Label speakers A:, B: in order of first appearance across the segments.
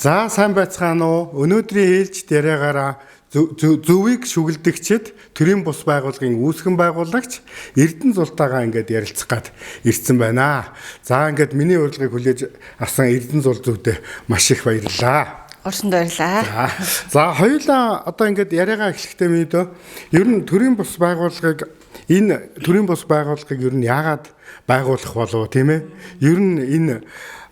A: За сайн байцгаана уу? Өнөөдрийн ээлж яриагаараа зөвийг шүглдэгчэд төрийн бус байгууллагын үүсгэн байгуулагч Эрдэнэ Зултаагаа ингээд ярилцах гад ирсэн байна. За ингээд миний урилгыг хүлээж авсан Эрдэнэ Зул зүйдээ маш их баярлалаа.
B: Урсанд баярлалаа.
A: За хоёулаа одоо ингээд яриагаа эхлэхдээ мэдөө ер нь төрийн бус байгууллагыг ер нь яагаад байгуулах болов тийм ээ? Ер нь энэ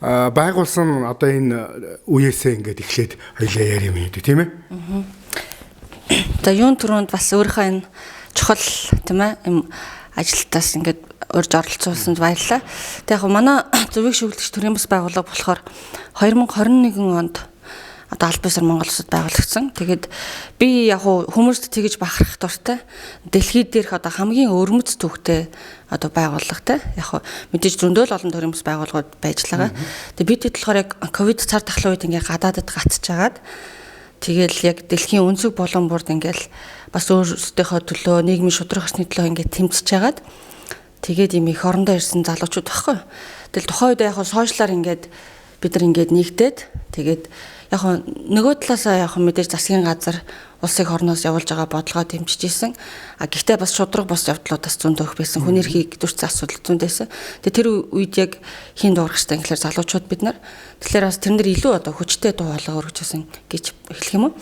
A: байгуулсан одоо энэ үеэсээ ингээд эхлээд хоёлаа ярих юм дээ тийм ээ.
B: За юун түрүүнд бас өөрийнхөө энэ чухал тийм ээ юм ажилтаас ингээд урьж оролцуулсанд баярлалаа. Тэг яг манай зөвийг шүглэгч төрийн бас байгууллага болохоор 2021 онд одоо аль бисаар Монгол улсад байгуулагдсан. Тэгээд би яг хүмүүст тэгж бахарах дуртай. Дэлхийд дээрх одоо хамгийн өрмөц төвхтэй одоо байгууллагатай. Яг мэдээж зөндөл олон төрлийн бас байгууллагууд байж л байгаа. Тэгээд бид хэд болохоор яг ковид цар тахлын үед ингээ гадаадд гацчихагаад тэгэл яг дэлхийн өнцөг болон бүрд ингээл бас өөрсдийнхөө төлөө нийгмийн шудраг гарсны төлөө ингээ тэмцэж хагаад тэгээд юм их орондоо ирсэн залуучууд баггүй. Тэгэл тухайн үед яг сошиалаар ингээд бид нар ингээд нэгдээд тэгээд яг нөгөө талаасаа яг мэдээж засгийн газар улсыг хорноос явуулж байгаа бодлогоо дэмжиж исэн. Гэхдээ бас шудраг бос явдлуудаас зөндөх байсан. Хүн эрхийг дүрцэн асуудал зөндөөсөн. Тэгээ тэр үед яг хин дуурахтай ингээр залуучууд бид нар тэгэхээр бас тэрнэр илүү одоо хүчтэй дуу хоолой өргөжсөн гэж хэлэх юм уу.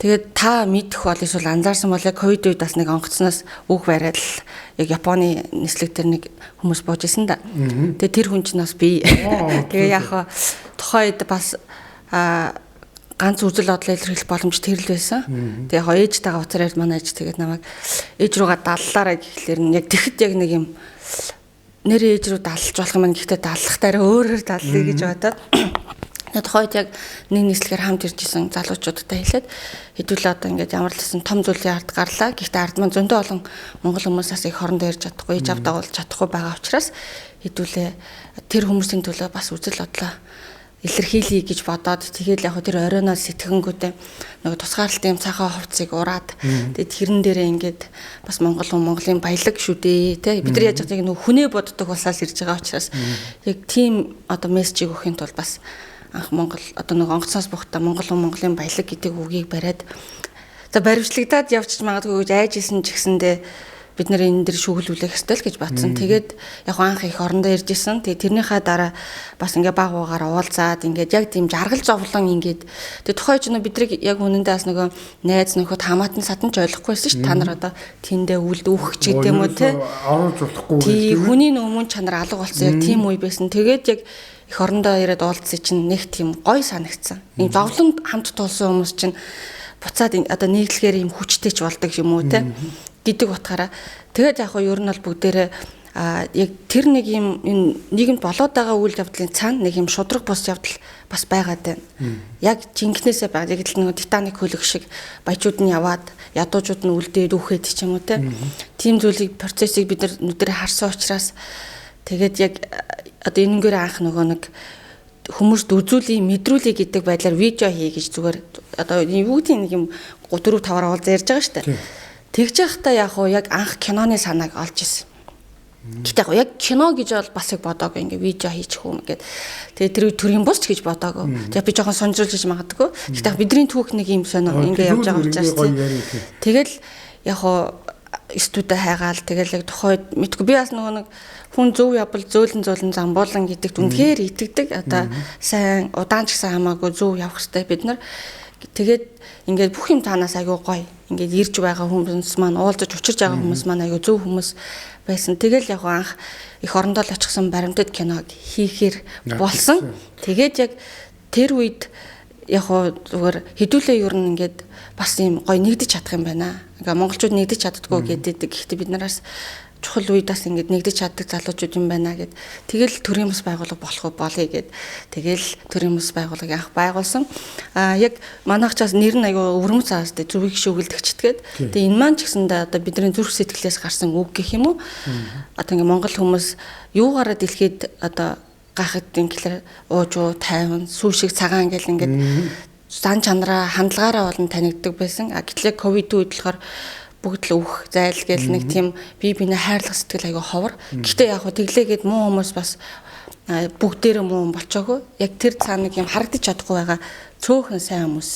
B: Тэгээд та мэдэх бол эсвэл анзаарсан бол яг ковид үед бас нэг онгоцноос үг бариад л яг Японы нислэг тэр нэг хүмүүс бууж исэн да. Тэгээд тэр хүн чинь бас би. Тэгээ яг тухайн үед бас ганц үзэл бодлоо илэрхийлэх боломж тэрл байсан. Тэгээ яг ээжтэйгээ уцаар манай ээж тэгээд намайг ээж руугаа даллаараа гэхлээр нь яг тэгэхэд яг нэг юм нэр ээж рүү даллж болох юм. Гэхдээ даллахтаараа өөрөөр даллая гэж бодоод тухайд яг нэг нислэгээр хамт ирж исэн залуучуудтай хэлээд хэдүүлээ одоо ингээд ямар л гэсэн том зүйлийн ард гарлаа. Гэхдээ ард маань зөндөө олон монгол хүмүүсээс их хорондоо ирж чадахгүй, ээж авдаа болж чадахгүй байгаа учраас хэдүүлээ тэр хүмүүсийн төлөө бас үзэл бодлоо илэрхийлье гэж бодоод тэгээд яг тэр оройноос сэтгэнгүүтээ нэг тусгаарлалтын цаахан хувцсыг ураад тэгээд тэрэн дээрээ ингээд бас Монголын баялаг шүү дээ тий бид нар яаж яг нэг хүнээ боддог улсаас ирж байгаа учраас яг тийм одоо мессежийг өгөхийн тулд бас анх Монгол одоо нэг онгоцноос бухтаа Монголын баялаг гэдэг үгийг бариад за баримтлагдаад явчих магадгүй гэж айжсэн ч гэсэндээ бид нар энэ дэр шүглүүлэх ёстой л гэж батсан. Тэгээд яг анх их орондоо ирж исэн. Тэгээд тэрнийхээ дараа бас ингээ баг угаар уулзаад ингээд яг тийм жаргал зовлон ингээд тэгээд тухайч нь бидрийг яг үнэндээ бас нөгөө найз нөхөд хамаатан саданч ойлгохгүйсэн ш. Та нар одоо тэндээ үлд үхэх ч гэдэм үү те.
A: Оруулж болохгүй.
B: Тийм хүний өмнө чанар алга болсон яг тийм үе байсан. Тэгээд яг их орондоо ирээд уулзсан чинь нэг тийм гой санагдсан. Ийм зовлонд хамт тулсан хүмүүс чинь буцаад одоо нийтлэхээр юм хүчтэй ч болдог юм уу те гэдэг утгаараа тэгээд яг ер нь бол бүгдээрээ яг тэр нэг юм энэ нийгэмд болоод байгаа үйл явдлын цаана нэг юм шудраг бус явдал бас байгаад байна. Яг жинкнээсээ байгаа. Яг л нэг Титаник хөлөг шиг баячууд нь яваад ядуучууд нь үлдээд үхээд ч юм уу те. Тийм зүйлийг процессыг бид нар нүдэрээ харсан учраас тэгээд яг одоо энэгээр анх нөгөө нэг хүмүүст үзүүлээ, мэдрүүлээ гэдэг байдлаар видео хий гэж зүгээр одоо юу гэдэг нэг юм 4-5 уулз ярьж байгаа шүү дээ. Тэгж явахдаа яг анх киноны санааг олж ирсэн. Гэтэ яг кино гэж бол бас их бодоогүй ингээ видео хийчих юм гээд. Тэгээ тэр төрийн бус ч гэж бодоогүй. Тэгээ би жоохон сонирхолж магадгүй. Гэтэ бидний түүх нэг юм сонио ингээ явж байгаа учраас тэгэл яг студид хайгаал тэгэл яг тухайд мэдгүй би бас нөгөө нэг хүн зөв явбал зөөлөн замбуулан гэдэгт үнэхээр итгэдэг. Одоо сайн удаан ч гэсэн хамаагүй зөв явах хэрэгтэй бид нар. Тэгээд ингээд бүх юм танаас аягүй гоё. Ингээд ирж байгаа хүмүүс маань уулзаж учирж байгаа хүмүүс маань аягүй зөв хүмүүс байсан. Тэгэл яг анх их орондоо л очихсан баримтат киног хийхээр болсон. Тэгээд яг тэр үед яг зүгээр хэдүүлээ ер нь ингээд бас юм гоё нэгдэж чадах юм байна. Ингээ монголчууд нэгдэж чаддгүй гэдэг. Гэхдээ бид нараас чухал үедээс ингээд нэгдэж чаддаг залуучууд юм байна гэд. Тэгэл төрийн бас байгууллага болох болъё гэд. Тэгэл төрийн бас байгууллага анх байгуулсан. Яг манайхчаас нэр нь аягүй өвөрмөц аастай зөвийг шүглдэгчдгээд. Тэгээ энэ маань ч гэсэндээ одоо бидний зүрх сэтгэлээс гарсан үг гэх юм уу? Одоо ингээ монгол хүмүүс юугаараа дэлхийд одоо гахагдсан гэхэлэр уужуу, тайван, сүүшиг цагаан гэл ингээд зан чанараа хандлагаараа болон танигддаг байсан. Гэтэл ковид үед болохоор бүгд л өөх зайл гэл нэг тийм бие биенээ хайрлах сэтгэл аяга ховор. Гэхдээ яг хөө тэглээгээд муу хүмүүс бас бүгдээрээ муу болчоогүй. Яг тэр цаана нэг юм харагдаж чадахгүй байгаа цөөхөн сайн хүмүүс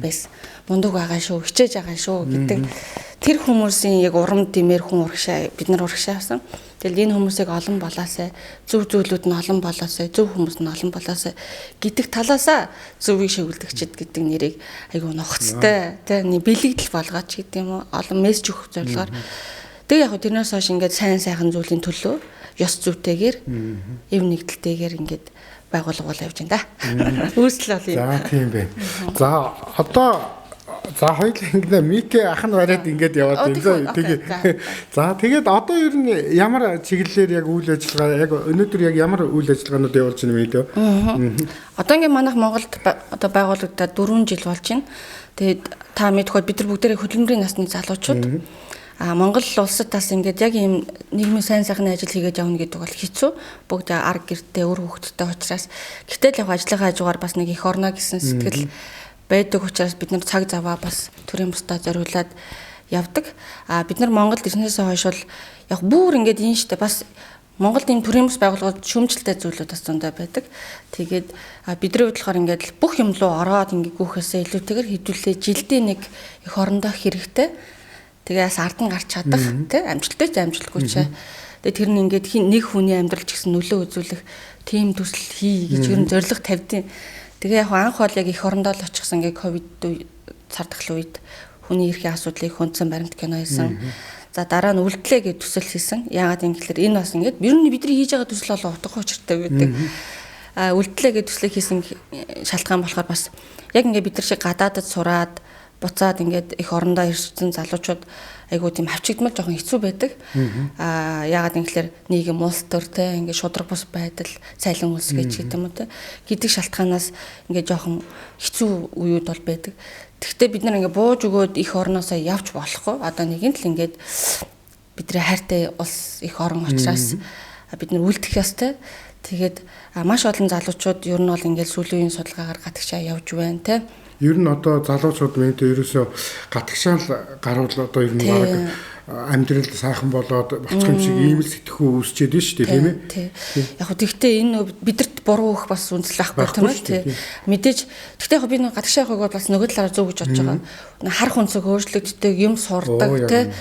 B: байсан. Мундаг байгаа шүү, хичээж байгаа шүү гэдэг тэр хүмүүсийн яг урам димээр хүн урагшаа бид нар урагшаа авсан. Тэгэл энэ хүмүүсийг олон болоосай, зөв зүйлүүд нь олон болоосай, зөв хүмүүс нь олон болоосай гэдэг талаасаа зөвийг шигүүлдэгчд гэдэг нэрийг айгуу нухацтай тий бэлэгдэл болгооч гэдэг юм уу олон мессеж өгөх зорилгоор. Тэг яг тэрнээс хойш ингээд сайн сайхан зүйлийн төлөө ёс зүйтэйгээр эв нэгдэлтэйгээр ингээд байгуулга бол явж байна да. Үүсэл бол юм.
A: За тийм байна. За одоо хоёул ингээд Микэ ах нь бариад ингээд яваад байна. Тэгээ. За тэгээд одоо ер нь ямар чиглэлээр яг үйл ажиллагаа яг өнөөдөр яг ямар үйл ажиллагаанууд явуулж байна вэ дөө?
B: Одоо ингээд манайх Монголд одоо байгуулагдаад 4 жил болж байна. Тэгээд та мэдхүйд бид нар бүгдээрээ хөдөлмөрийн насны залуучууд Монгол улсатаас ингээд яг ийм нийгмийн сайн сайхны ажил хийгээд явна гэдэг бол хэцүү. Бүгд арга гэртээ өр хөвгттэй учраас гэтэл яг ажлынхаа хажуугаар бас нэг их орно гэсэн сэтгэл байдаг учраас бид нар цаг заваа бас төрийн бусдаа зориулаад явдаг. Бид нар Монголд ирснээс хойш бол яг бүр ингээд энэ штэ бас Монголд энэ төрийн бус байгууллагууд шүүмжлэлтэй зүйлүүд бас зөндөө байдаг. Тэгээд бидний хувьд болохоор ингээд бүх юм руу ороод ингээд гүөхээсээ илүүтэйгээр хэдүүлээ жилдээ нэг их орондоо хэрэгтэй. Тэгээс ардан гарч чадах тий амжилттай ч амжилтгүй ч. Тэгээ тэр нь ингээд нэг хүний амьдрал ч гэсэн нөлөө үзүүлэх тийм төсөл хий гэж ер нь зорилго тавьдیں۔ Тэгээ яг анх бол яг их орондоо л очихсан ингээд ковид цардахл үед хүний эрхийн асуудлыг хүндсэн баримт кино хийсэн. За дараа нь үлдлээ гэж төсөл хийсэн. Яагаад юм гэхээр энэ бас ингээд ер нь бидний хийж байгаа төсөл бол утгагүй учиртай байдаг. Үлдлээ гэж төслийг хийсэн шалтгаан болохоор бас яг ингээд бид нар шиг гадаадд сураад буцаад ингээд их орондоо ирсэн залуучууд айгуу тийм хавчигдмал жоохон хэцүү байдаг. Яагаад гэвэл нийгэм улс төр те ингээд шудраг бус байдал, цайлан улс гэж гэдэг юм уу те гэдэг шалтгаанаас ингээд жоохон хэцүү үеуд бол байдаг. Тэгвэл бид нар ингээд бууж өгөөд их орноосоо явж болохгүй. Одоо нэг нь л ингээд бидний хайртай улс их орон учраас бид нар үлдэх ёстой. Тэгээд маш олон залуучууд ер нь бол ингээд сүүлийн үеийн судалгаагаар гадагшаа явж байна те.
A: Ер нь одоо залуучууд мэнтэй ерөөсөө гатгшаал гарвал одоо ер нь амьдрал сайхан болоод болчих юм шиг ийм л сэтгэхүй үүсчихэд байна шүү дээ тийм ээ.
B: Яг хөө тэгтээ энэ бидэрт буруу их бас үндэслэл байхгүй тийм ээ. Мэдээж тэгтээ яг би нэг гатгшаа явахыг бас нөгөө талаараа зөв гэж бодож байгаа. Харах өнцөг өөрчлөгддөг юм сурдаг тийм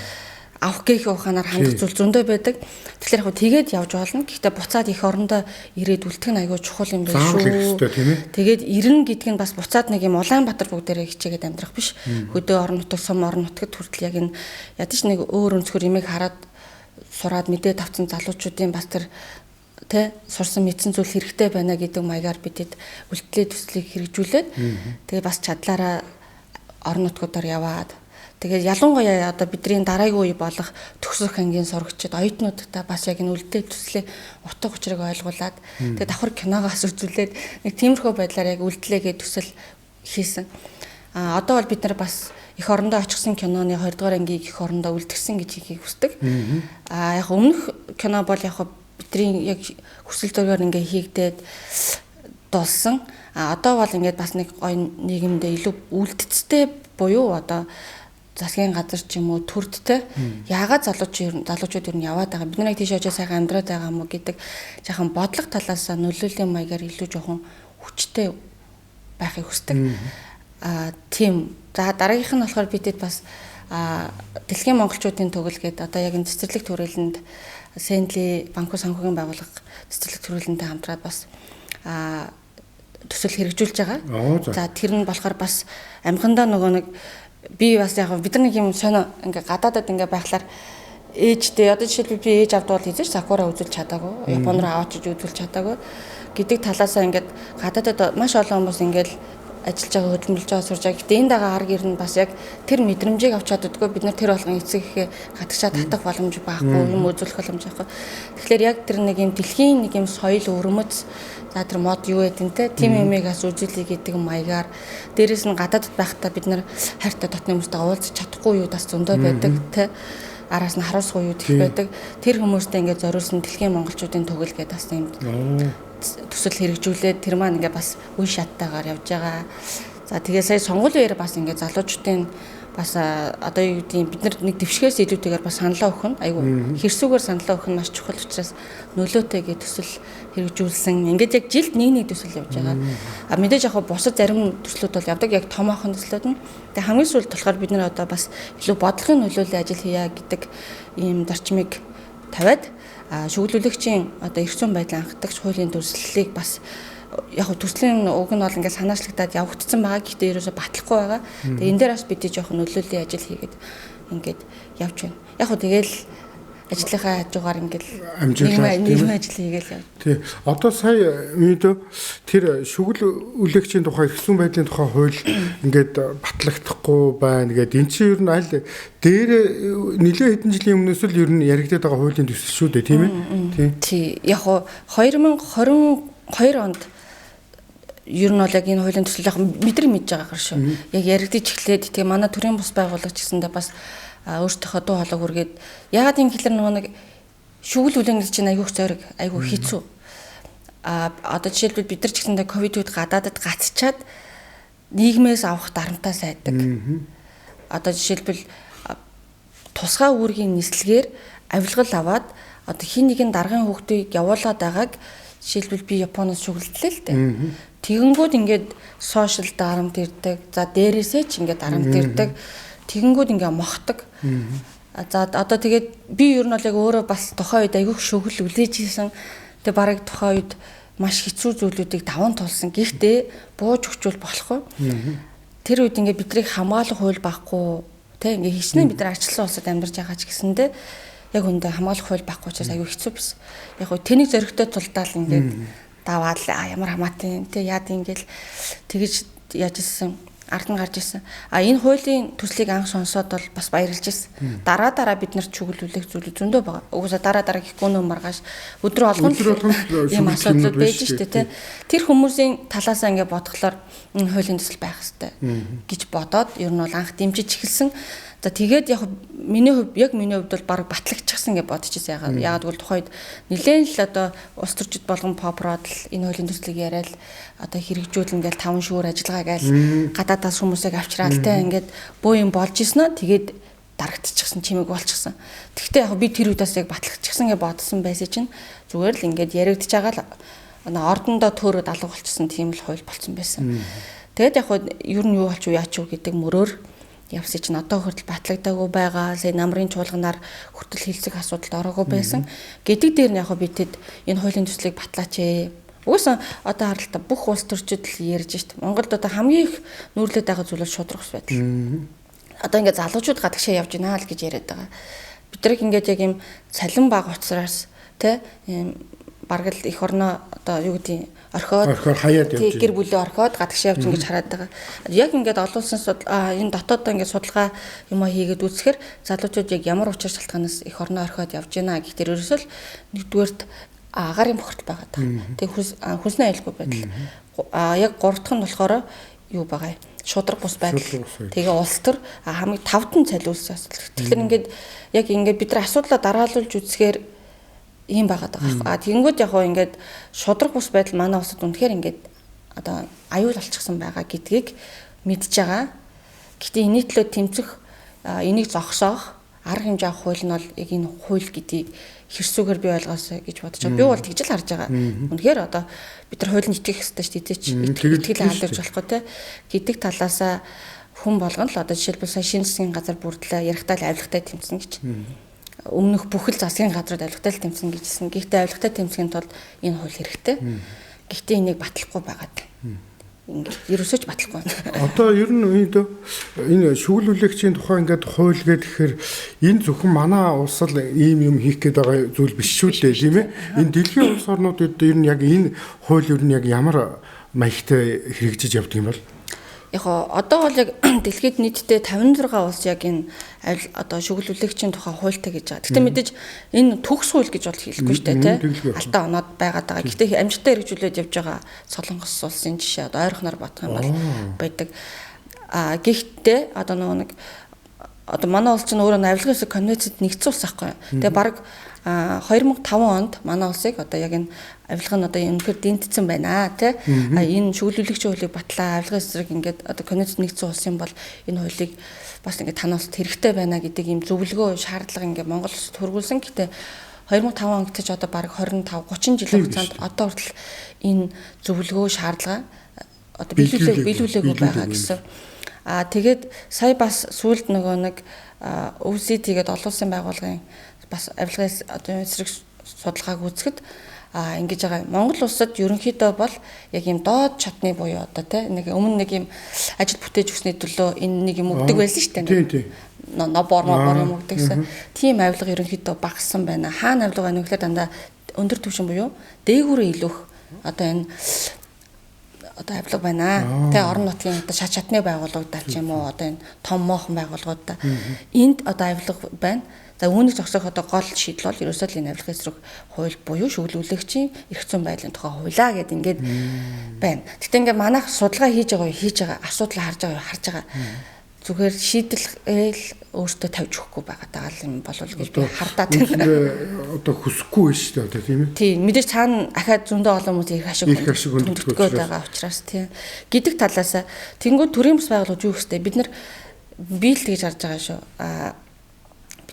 B: авах гээхийн ухаанаар хандах зүйл зөндөө байдаг. Тэгэхээр яг тэгээд явж болно. Гэхдээ буцаад их орондоо ирээд үлдэх нь аягүй чухал юм байна шүү. Тэгээд ирнэ гэдэг нь бас буцаад нэг юм Улаанбаатар бүгдээрээ хичээгээд амьдрах биш. Хөдөө орон нутаг, сум орон нутагт хүртэл яг энэ ядаж нэг өөр өнцгөр имийг хараад сураад мэдээ тавцсан залуучуудын бас тэр тэ сурсан мэдсэн зүйл хэрэгтэй байна гэдэг маягаар бидэд үлдлээ төслийг хэрэгжүүлээд тэгээд бас чадлаараа орон нутгуудаар яваад тэгээд ялангуяа одоо бидний дараагийн үе болох төгсөх ангийн сурагчид оюутнуудтай бас яг энэ үлдээ төслийн утга учирыг ойлгуулад тэгээд давхар киногоос үзүүлээд нэг тиймэрхүү байдлаар яг үлдлээгээ төсөл хийсэн. Одоо бол бид нар бас их орондоо очихсан киноны 2 дугаар ангийг их орондоо үлдгэсэн гэж хийхийг хүсдэг. Яг өмнөх кино бол яг бидний яг хүсэл зоригоор ингээ хийгдээд дулсан. Одоо бол ингээд бас нэг гоё нийгэмдээ илүү үлдэцтэй буюу одоо засгийн газар ч юм уу төрдтэй яагаад залуучууд ер нь яваад байгаа бид нарыг тийш очиж сайхан амьдраад байгаа юм уу гэдэг жоохон бодлого талаас нөлөөллийн маягаар илүү жоохон хүчтэй байхыг хүсдэг. Тийм. За дараагийнх нь болохоор бидэд бас дэлхийн монголчуудын төгөл гэдэг одоо яг энэ цэцэрлэг төрөлөнд Сэнли банку санхүүгийн байгууллага цэцэрлэг төрөлөнтэй хамтраад бас төсөл хэрэгжүүлж байгаа. За тэр нь болохоор бас амхандаа нөгөө нэг би бас яг бид нар нэг юм сонио ингээ гадаадад ингээ байхлаар ээжтэй одоо жишээлбэл би ээж авд бол хийж сакура үзүүлж чадаагүй Японд руу аваад ч үзүүлж чадаагүй гэдэг талаасаа ингээд гадаадад маш олон хүмүүс ингээд ажиллаж байгаа хөдөлмөрлж байгаа сурж байгаа. Гэтэ энэ дагаа арга ирнэ бас яг тэр мэдрэмжийг авч чаддаггүй бид нар тэр болгон эцэг ихээ гадагшаа татах боломж байхгүй юм үзүүлэх боломж байхгүй. Тэгэхээр яг тэр нэг юм дэлхийн нэг юм соёл өрөмөц за тэр мод юу гэдэг те тим эмигаас үзүүлэх гэдэг маягаар дээрэс нь гадаадд байхдаа бид нар хайртай дотны хүмүүстэй уулзах чадахгүй юу бас зөндөө байдаг те араас нь харуулсгүй юу гэх байдаг. Тэр хүмүүстэй ингээд зориулсан дэлхийн монголчуудын төгөл гэдэг бас юм төсөл хэрэгжүүлээд тэр маань ингээ бас үе шаттайгаар явж байгаа. За тэгээ сая сонгуулийн үеэр бас ингээд залуучуудын бас одоо юу гэдгийг бид нар нэг дэвшгээс илүүтэйгээр бас саналаа өгөх нь айгүй хэрсүүгээр саналаа өгөх нь маш чухал учраас нөлөөтэйгээ төсөл хэрэгжүүлсэн. Ингээд яг жилд нэг төсөл явж байгаа. Мэдээж яг бусад зарим төслүүд бол явдаг яг томоохон төслүүд нь. Тэгээ хамгийн сүүлд болохоор бид нар одоо бас илүү бодлогын нөлөөллийн ажил хийя гэдэг ийм зарчмыг тавиад шүглүүлэгчийн одоо эрх зүйн байдлыг анхдагч хуулийн дүрслэлийг бас яг төслийн уг нь бол ингээд санаачлагдаад явагдсан байгаа. Гэхдээ ерөөсө батлахгүй байгаа. Тэгээ энэ дээр бас бид жоохон нөлөөллийн ажил хийгээд ингээд явж байна. Яг хөө тэгэл ажлынхаа хажуугаар ингээд нийгмийн ажил хийгээл явж.
A: Тий. Одоо сая мэдөө тэр шүгэл үлэгчийн тухай эрх зүйн байдлын тухай хууль ингээд батлагдахгүй байна гэдэг. Энд чинь ер нь аль дээр нэлээд хэдэн жилийн өмнөөс л ер нь яригдаад байгаа хуулийн төсөл шүү дээ, тийм ээ?
B: Тий. Яг хөө 2022 онд ер нь бол яг энэ хуулийн төсөл яг мэдрэг мэдж байгаа гэр шүү. Яг яригдчих эхлээд тэгээ манай төрийн бус байгууллага гэсэндээ бас өөртөөхөө дуу хоолой хүргээд ягаад юм хэлэр нөгөө нэг шүгэл үлэнгэл чинь айгүйх зориг айгүй хэцүү. Одоо жишээлбэл бид нар ч гэсэндээ ковид үед гадаадад гацчаад нийгмээс авах дарамтаа сайдаг. Одоо жишээлбэл тусгай үүргийн нислэгээр авилгал аваад одоо хин нэгэн даргын хүүхдийг явуулаад байгааг жишээлбэл би Японоос шүглэлээ л дээ. Тэгэнгүүт ингээд сошиал дарамт ирдэг. За дээрээсээ ч ингээд дарамт ирдэг. Тэгэнгүүт ингээ мохдог. За одоо тэгээд би ер нь бол яг өөрөө бас тухайн үед айгүйх шүгэл үлээж ийсэн. Тэгээ бараг тухайн үед маш хэцүү зүйлүүдийг даван тулсан. Гэхдээ бууж өгчүүл болохгүй. Тэр үед ингээ бидрийг хамгаалах хууль байхгүй. Тэ ингээ хичнээн бид нар арчлсан улсад амьдарч байгаа ч гэсэндээ яг үндэ хамгаалах хууль байхгүй учраас айгүй хэцүү байсан. Яг гоо тэнийг зөрөгтэй тулдаал ингээ даваад ямар хамаатан тэ яад ингээл тэгэж яаж ирсэн. Ард нь гарч ирсэн. Энэ хуулийн төслийг анх сонсоод бол бас баярлж ирсэн. Дараа бид нарт чүглүүлэх зүйл зөндөө байгаа. Угсаа дараа гэхгүй нөө маргааш өдрө болгон ийм асуудлууд байж штэ тэ. Тэр хүмүүсийн талаасаа ингээ бодглохлоор энэ хуулийн төсөл байх хэрэгтэй гэж бодоод ер нь бол анх дэмжиж эхэлсэн. За тэгээд яг миний хувьд бол баг батлагчихсан гэж бодчихсон. Ягаад гэвэл тухайд нэлээд л одоо улс төрчид болгон попрод л энэ хуулийн төслийг яриад одоо хэрэгжүүлэн гээл 5 шүүр ажиллагаа гээл гадаадаас хүмүүсийг авчраал те ингээд бөө юм болж ирсэн нь тэгээд дарагдчихсан чимэг болчихсон. Тэгвэл яг би тэр үдээс яг батлагчихсан гэж бодсон байсан чинь зүгээр л ингээд яригдж байгаа л ордондоо төөрөд алга болчихсон тийм л хууль болцсон байсан. Тэгээд яг ер нь юу болч уу яач уу гэдэг мөрөөр явсаж чинь одоо хүртэл батлагдаагүй байгаа. Сая намрын чуулганаар хүртэл хилцэх асуудалд ороогүй байсан. Гэдэг дээр нь яг бидэд энэ хуулийн төслийг батлаач ээ. Угсаа одоо харалтаа бүх улс төрчид л ярьж шít. Монголд одоо хамгийн их нүүрлээд байгаа зүйл нь шудраг ус байдал. Одоо ингээд залуучууд гадагшаа явж гинаа л гэж яриад байгаа. Бид нар ингээд яг юм цалин баг уцраас тэ бараг л эх орноо одоо юу гэдэг орхиод
A: хаяад явж
B: гэр бүлээ орхиод гадагшаа явж ингэж хараад байгаа. Яг ингээд олон улсын энэ дотоодоо ингээд судалгаа юм хийгээд үзэхээр залуучууд яг ямар учир шалтгаанаас эх орноо орхиод явж гинаа гэхдээ ерөөсөө л нэгдүгээрт агарын бохирдол байгаа даа. Тэг хүнсний аюулгүй байдал. Яг 3 дахь нь болохоор юу байгаа юм? Шудраг бус байдал. Тэгээ улс төр хамгийн 5 цалин үлсэн асуудал. Тэгэхээр ингээд бид нар асуудлаа дараалуулж үзэхээр ийм байгаад байгаа. Тэгэнгүүт яг хоо ингээд шудраг бус байдал манай улсад үнэхээр ингээд одоо аюул болчихсон байгаа гэдгийг мэдж байгаа. Гэхдээ энэ төлөө тэмцэх энийг зогсоох арга хэмжээ авах хууль нь бол яг энэ хууль гэдгийг хэрсүүгээр бий болгоосоо гэж бодож байгаа. Би бол тэгж л харж байгаа. Үнэхээр одоо бид нар хуулинд итгэх хэрэгтэй шүү дээ. Итгэл алдаж болохгүй те гэдэг талаасаа хүн болгоно л одоо жишээлбэл сая шинэ засгийн газар бүрдлээ ярихтаа л авилгатай тэмцэн гэж. Өмнөх бүхэл засгийн газрууд авилгатай л тэмцэн гэжсэн. Гэхдээ авилгатай тэмцэхийн тулд энэ хууль хэрэгтэй. Гэхдээ энийг батлахгүй байгаад ингээд ерөөсөө ч батлахгүй байна.
A: Одоо ер нь энэ шүглүүлэгчийн тухай ингээд хууль гэхээр энэ зөвхөн манай улс л ийм юм хийх гээд байгаа зүйл биш шүү дээ, тийм ээ. Энэ дэлхийн улс орнуудад ер нь яг энэ хууль ер нь яг ямар маягтай хэрэгжиж явдаг юм бол?
B: Яг одоо бол яг дэлхийд нийтдээ 56 улс яг энэ одоо шүглүүлэгчийн тухай хуультай гэж байгаа. Гэхдээ мэдээж энэ төгс хууль гэж бол хэлэхгүй шүү дээ, тийм. Алтан оноод байгаад байгаа. Гэхдээ амжилттай хэрэгжүүлээд явж байгаа Солонгос улсын жишээ одоо ойрхоноор бодох юм бол байдаг. Гэхдээ одоо нэг одоо манай улс чинь өөрөө авилгын хэсэг конвенцэд нэгдсэн улс байхгүй. Тэгээ баг 2005 онд манай улсыг одоо яг энэ авилга нь одоо үнэхээр дэмтсэн байна тий. Энэ шүглүүлэгчийн хуулийг батлаа авилгын эсрэг ингээд одоо конвенцэд нэгдсэн улс юм бол энэ хуулийг бас ингээд танай улсад хэрэгтэй байна гэдэг ийм зөвлөгөө шаардлага ингээд Монгол улсад хөргүүлсэн. Гэтэ 2005 он гэж одоо баг 25 30 жилийн хугацаанд одоо хүртэл энэ зөвлөгөө шаардлага одоо биелүүлээгүй байгаа гэсэн. Тэгээд сая бас сүүлд нөгөө нэг OECD гэдэг олон улсын байгууллагын бас авилгын одоо эсрэг судалгааг үзэхэд ингэж байгаа. Монгол улсад ерөнхийдөө бол яг ийм доод чадны буюу одоо тий нэг өмнө нэг ийм ажил бүтээж өгсөний төлөө энэ нэг юм өгдөг байсан шүү дээ. Тийм. Нобор юм өгдөг гэсэн. Тийм авилга ерөнхийдөө багассан байна. Хаана авилга байна вэ гэхээр дандаа өндөр түвшин буюу дээгүүрээ илүүх одоо энэ одоо авилга байна. Тэ орон нутгийн одоо шат чадны байгууллагуудаа ч юм уу одоо энэ том моохон байгууллагуудаа энд одоо авилга байна. За үүнийг зогсоох одоо гол шийдэл бол ерөөсөө л энэ авилгын эсрэг хууль буюу шүглүүлэгчийн эрх зүйн байдлын тухай хуулаа гэдэг ингээд байна. Гэхдээ ингээд манайх судалгаа хийж байгаа асуудал харж байгаа зүгээр шийдэл өөртөө тавьж өгөхгүй байгаа даа юм болов гэж би хардаад байна.
A: Одоо хүсэхгүй байна шүү дээ одоо тийм ээ.
B: Тийм мэдээж цаана ахаад зөндөө олон хүмүүс их ашиг хөндөгдгөөд байгаа учраас тийм. Гэдэг талаас тэнгууд төрийн бас байгууллагууд юу гэхтэй бид нар биелт гэж харж байгаа шүү.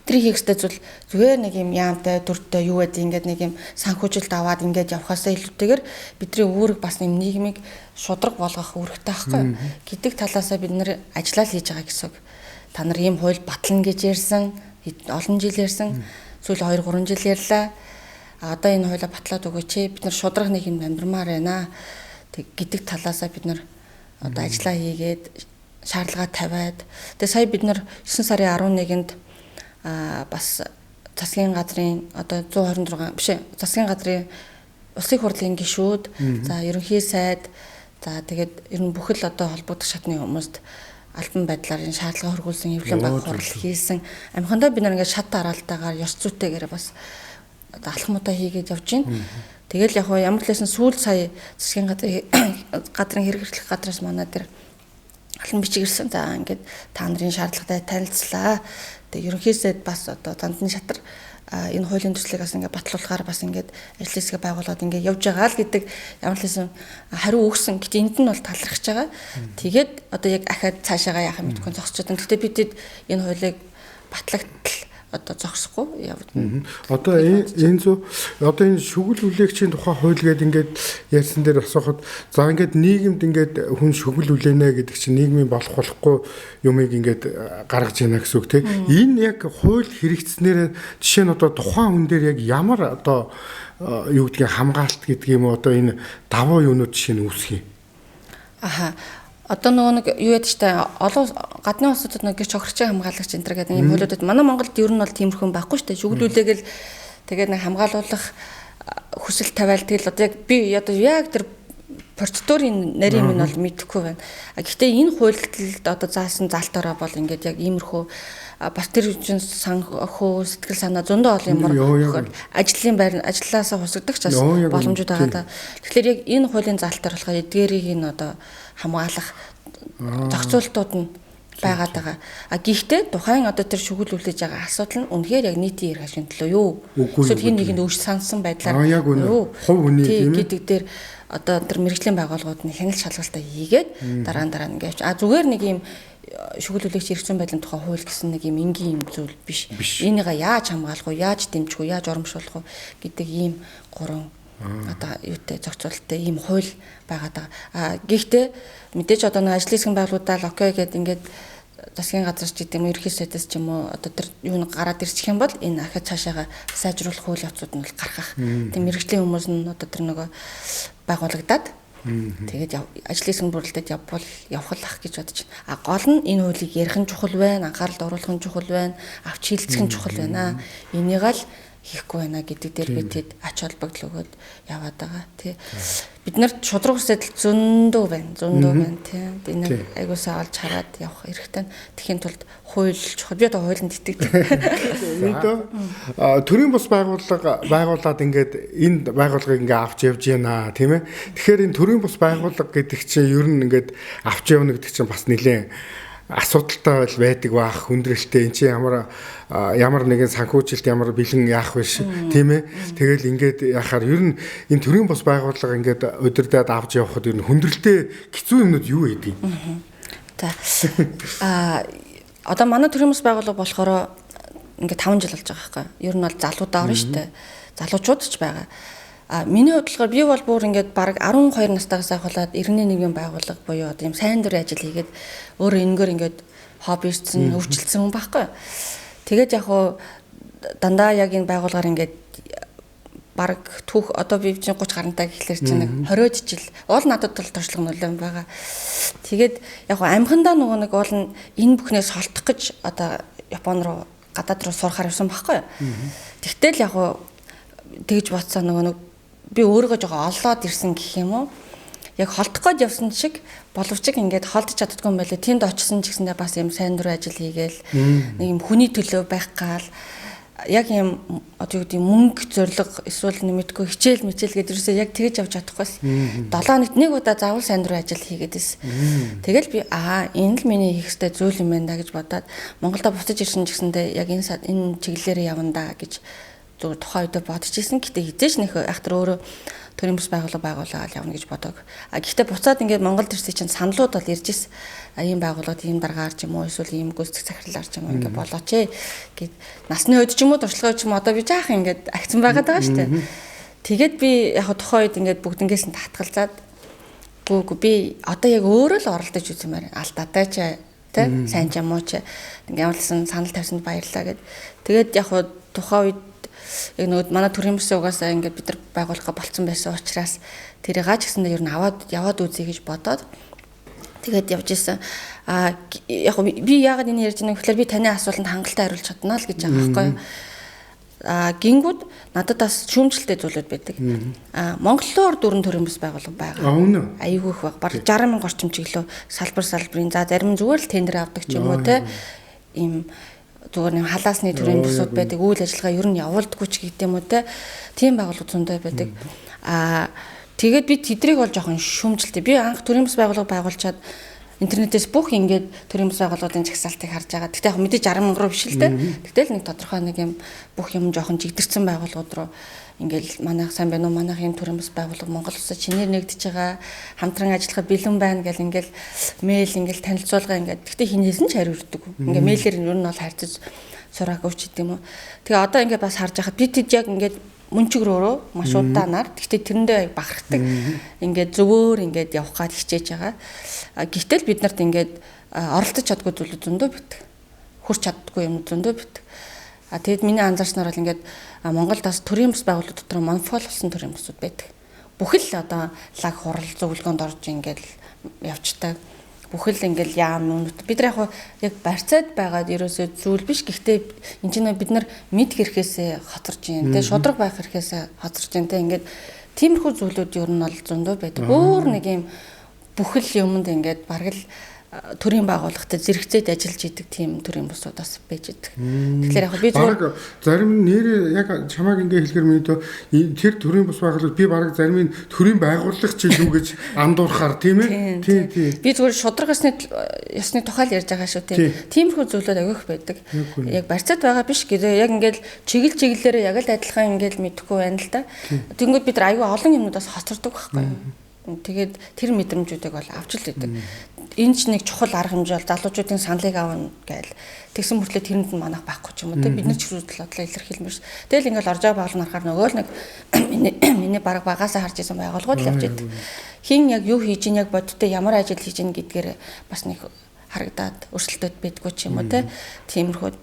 B: Бидний хийх ёстой зүйл зүгээр нэг юм яамтай дүртэй юу гэдэг ингээд нэг юм санхүүжилт аваад ингээд явхаасаа илүүтэйгээр бидний үүрэг бас юм нийгмийг шудраг болгох үүрэгтэй байхгүй гэдэг талаасаа бид нэр ажиллаа хийж байгаа гэсэн. Та нар ийм хууль батлана гэж ярьсан олон жил ярьсан сүүл 2 3 жил ярьлаа. Одоо энэ хуулийг батлаад өгөөч бид нар шудраг нэг юм амьдрмаар байна гэдэг талаасаа бид нар одоо ажиллаа хийгээд шаардлага тавиад тэгээ сая бид нар 9 сарын 11-нд бас засгийн газрын одоо 126 биш засгийн газрын улсын хурлын гишүүд за ерөнхий сайд за тэгээд ер нь бүхэл одоо холбогдох шатны хүмүүст албан байдлаар энэ шаардлага хөргүүлсэн эвлэн баг хурал хийсэн амхандаа бид нар ингээд шат дараалтаагаар ёс зүйтэйгээр бас одоо алхмуудаа хийгээд явж байна. Тэгэл яг ямар ч лсэн сүүл сая засгийн газрын хэрэгжлэх гадраас манай дээр албан бичиг ирсэн. За ингээд та нарын шаардлагатай танилцлаа. Тэгээ ерөнхийдөө бас одоо дандны шатар энэ хуулийн төслийг бас ингээд батлуулахаар бас ингээд ажил хэсгээ байгуулад ингээд явж байгаа л гэдэг ямар ч хэлсэн хариу өгсөн. Гэтэл энд нь бол талархаж байгаа. Тэгээд одоо яг ахаад цаашаага яах юм мэдгүй зогсож байгаа. Гэхдээ бидэд энэ хуулийг батлагдтал одоо зогсохгүй явна.
A: Одоо энэ шүгэл үлээгчийн тухай хууль гэдэг ингээд ярьсан дээр асуухад за ингээд нийгэмд ингээд хүн шүгэл үлээнэ гэдэг чинь нийгмийн болох болохгүй юмыг ингээд гаргаж яана гэсэн үг тийм. Энэ яг хууль хэрэгжснээр жишээ нь одоо тухайн хүн дээр яг ямар одоо юу гэдгийг хамгаалалт гэдэг юм уу одоо энэ давуу юунууд жишээ нь үүсэх юм.
B: Одоо нөгөө нэг юу яд штэ олон гадны улсуудад нэг чохирчийн хамгаалагч энэ төр гэдэг юм хуулиудад манай Монголд ер нь бол тиймэрхүү байхгүй штэ шүглүүлээгээл тэгээд нэг хамгаалуулах хүсэл тавиал тэгэл одоо яг би одоо яг тэр процедурын нарийн минь бол мэдэхгүй байна. Гэхдээ энэ хуульд одоо заасан залтаараа бол ингээд яг иймэрхүү бас тэр үчин санхүү сэтгэл санаа зөндөө олон юмар ажлын байр ажилласаа хусагдах ч бас боломжууд байгаа да. Тэгэхээр яг энэ хуулийн залтаар болохоор эдгээрийг нь одоо хамгаалах зохицуултууд нь байгаад байгаа. Гэхдээ тухайн одоо тэр шүгэл үлээж байгаа асуудал нь үнэхээр яг нийтийн эрх ашигын төлөө юу? Эсвэл хин нэгэнд өөрч сансан байдлаар
A: юу? Хувь хүний тийм
B: гэдэг дээр одоо тэр мэрэгжлийн байгууллагууд нь хяналт шалгалтаа хийгээд дараа нь ингээд зүгээр нэг юм шүгэл үлээгч эрх зүйн байдлын тухай хууль гэсэн нэг юм энгийн юм зүйл биш. Энийг яаж хамгаалах вэ? Яаж дэмжих вэ? Яаж урамшуулах вэ гэдэг ийм гурван одоо юутай зохицуулттай ийм хууль байгаад байгаа. Гэхдээ мэдээж одоо нэг ажлын хэсгийн байгууллагуудаа л окей гэдэг ингээд засгийн газарч гэдэг юм ерхий сайдаас ч юм уу одоо тэр юу нэг гараад ирчих юм бол энэ ахад цаашаага сайжруулах хууль явцууд нь бол гаргах. Тэг мэрэгжлийн хүмүүс нь одоо тэр нөгөө байгуулагдаад тэгээд ажлын хэсгийн бүрэлдэхүүн явах гэж бодож байна. Гол нь энэ хуулийг ярих нь чухал байна, анхааралд оруулах нь чухал байна, авч хилцэх нь чухал байна. Энийг л хийхгүй байна гэдэг дээр би тэд ач холбогдол өгөөд яваад байгаа тий. Бид нарт шудраг хүсэл зөндөө байна тий. Энийг айгуусаа олж хараад явах хэрэгтэй. Тэхийн тулд хууль чухал. Би одоо хуулинд итгэдэг.
A: Төрийн бус байгууллагад ингээд энэ байгууллагыг ингээд авч явж байна тийм ээ. Тэгэхээр энэ төрийн бус байгууллага гэдэг чинь ер нь ингээд авч явна гэдэг чинь бас нэлээд асуудалтай байдаг баах хүндрэлтэй эн чинь ямар нэгэн санхүүжилт ямар бэлэн яах биш тийм ээ. Тэгэл ингээд яхаар ер нь энэ төрийн бус байгууллага ингээд удирдаад авч явхад ер нь хүндрэлтэй хэцүү юмнууд юу байдаг?
B: За одоо манай төрийн бус байгууллага болохоор ингээд 5 жил болж байгаа байхгүй. Ер нь бол залуудаа орно шүү дээ. Залуучууд ч байгаа. Миний бодлохоор би бол бүр ингээд баг 12 настайгаас ахуулаад 91-ийн байгууллага буюу одоо юм сайн дурын ажил хийгээд өөрөө энэгээр ингээд хоббистсэн, өвчлөлтсөн хүн байхгүй. Тэгээд яг хуу дандаа яг энэ байгууллагаар ингээд баг түүх одоо би чинь 30 гарантай гэхлээр чинь нэг 20 жил уул надад бол туршлага нөлөө байгаа. Тэгээд яг хуу амхандаа нөгөө нэг уул нь энэ бүхнээс холдох гэж одоо Япон руу гадаад руу сурахаар явсан байхгүй. Тэгтэл яг хуу тэгж бодсон нөгөө нэг би өөрийгөө жоо олоод ирсэн гэх юм уу? Яг холдох гэж явсан шиг боловч ингээд холдож чаддгүй юм байлээ. Тэнд очисон ч гэсэндээ бас юм сайн дурын ажил хийгээл нэг юм хүний төлөө байх гал яг юм одоо юу гэдэг мөнгө зориг эсвэл нэмэтгүй хичээл мичээл гэдэг юусоо яг тэгэж явж чадахгүйсэн. 7 хоногт нэг удаа заавал сайн дурын ажил хийгээд байсан. Тэгэл би энэ л миний хийх ёстой зүйл юм байна да гэж бодоод Монголда буцаж ирсэн ч гэсэндээ яг энэ чиглэлээр явна да гэж зүгээр тухайн үед бодож ирсэн. Гэтэ хизээш нөх айхтар өөрөө төрийн бус байгууллагаар явна гэж бодог. Гэхдээ буцаад ингээд Монголд ирсэн чинь саналууд бол ирж ирсэн. Ийм байгууллагад ийм даргаар ч юм уу эсвэл ийм гүйцэтгэх захирлаар ч юм уу ингээд болооч гэд насны үед ч юм уу туршлагаа ч юм уу одоо би жаах ингээд агцсан байгаад байгаа шүү дээ. Тэгээд би яг тухайн үед ингээд бүгднгээс нь татгалзаад гүүг би одоо яг өөрөө л оролдож үзмээр алдаатай ч тэ сайн ч юм уу ч ингээд явуулсан санал тавьсанд баярлалаа гэд. Тэгээд яг тухайн үед яг нөгөө манай төрийн бүсээ угаасаа ингээд бид нар байгуулга болцсон байсан учраас тэрийг гач гэсэндээ ер нь яваад үзье гэж бодоод тэгээд явж исэн. Яг би яагаад энэ ярьж байгаа гэхээр би таны асуултанд хангалттай хариулж чадна л гэж байгаа байхгүй. Гингүүд надад бас шүүмжлэлтэй зүйлүүд байдаг. Монголоор дөрвөн төрийн бүс байгууллага байгаа. Аюул их баг. Бараг 60,000 орчим чиглэл салбарын за зарим нь зүгээр л тендер авдаг ч юм уу те. Ийм зүгээр нэг халаасны төрийн бүсүүд байдаг. Үйл ажиллагаа ер нь явуулдаггүй ч гэдэг юм уу те. Тийм байгууллагууд зөндөө байдаг. Тэгээд би тэдрийг бол жоохон шүүмжлэлтэй. Би анх төрийн бүс байгууллага байгуулчаад интернетээс бүх ингээд төрийн бүс байгууллагын жагсаалтыг харж байгаа. Тэгтээ яг мэдээж 10,000 руу биш л дээ. Тэгтэл нэг тодорхой нэг юм бүх юм жоохон жигдэрсэн байгууллагууд руу ингээл манайх сайн байна уу? Манайх юм төрийн бүс байгууллага Монгол улсад чинээр нэгдэж байгаа. Хамтран ажиллахад бэлэн байна гэл ингээл мэйл ингээл танилцуулга ингээд. Тэгтээ хин хэлсэн ч хариулдаг. Ингээ мэйлэр нь ер нь бол харьцаж сураагүй ч гэдэг юм уу. Тэгээ одоо ингээд бас харж байхад би тэд яг ингээд мөнчиг рүү маш удаанаар гэхдээ тэрэндээ бахархдаг. Ингээд зөвөр ингээд явах гад хичээж байгаа. Гэтэл бид нарт ингээд оролцож чаддгүй зүйлүүд зөндөө битг. Хурц чаддгүй юм зөндөө битг. Тэгэд миний анзаарснаар бол ингээд Монголд бас төрийн бүс байгууллагууд дотор монопол болсон төрийн бүсүүд байдаг. Бүхэл одоо лаг хурал зөвлөгөөнд орж ингээд явждаг. Бүхэл ингээл яам нүд бид нар яг барьцаад байгаад ерөөсөө зүйл биш. Гэхдээ энэ чинь бид нар мэд хэрхээсээ хоцорж юм те шудраг байх хэрхээсээ хоцорж юм те ингээд тиймэрхүү зүйлүүд ер нь бол зөндөө байдаг. Өөр нэг юм бүхэл юмд ингээд бараг л төрийн байгууллагатай зэрэгцээд ажиллаж идэг тийм төрийн бусууд бас байж идэг. Тэгэхээр яг би
A: зүгээр зарим нэр яг чамааг ингээ хэлэхэр мэдээ тэр төрийн бус байгууллага би бараг зарим төрийн байгууллага ч илүү гэж андуурхаар тийм ээ. Тийм.
B: Би зүгээр шудраг ёсны тухай л ярьж байгаа шүү тийм. Тиймэрхүү зүйлүүд агиох байдаг. Яг барьцаад байгаа биш гэдэг яг ингээл чиглэлээрээ яг л адилхан ингээл мэдэхгүй байна л да. Тэнгүүд бид нар аюу олон юмнуудаас хоцордог байхгүй юу? Тэгээд тэр мэдрэмжүүдийг бол авч л идэг. Энэ ч нэг чухал арга хэмжээ бол залуучуудын саналыг авна гээл. Тэгсэн мөртлөө тэрэнд нь манайх байхгүй ч юм уу те бид нар ч хүртэл бодлоо илэрхийлмэрс. Тэгэл ингээл орж байгаа байгууллага нарахаар нөгөө л нэг миний бараг багаасаа харж исэн байгууллагууд л явж идэг. Хин яг юу хийж ийн яг бодтой ямар ажил хийж ийн гэдгээр бас нэг харагдаад өрсөлдөд байдгүй ч юм уу те. Тиймэрхүү.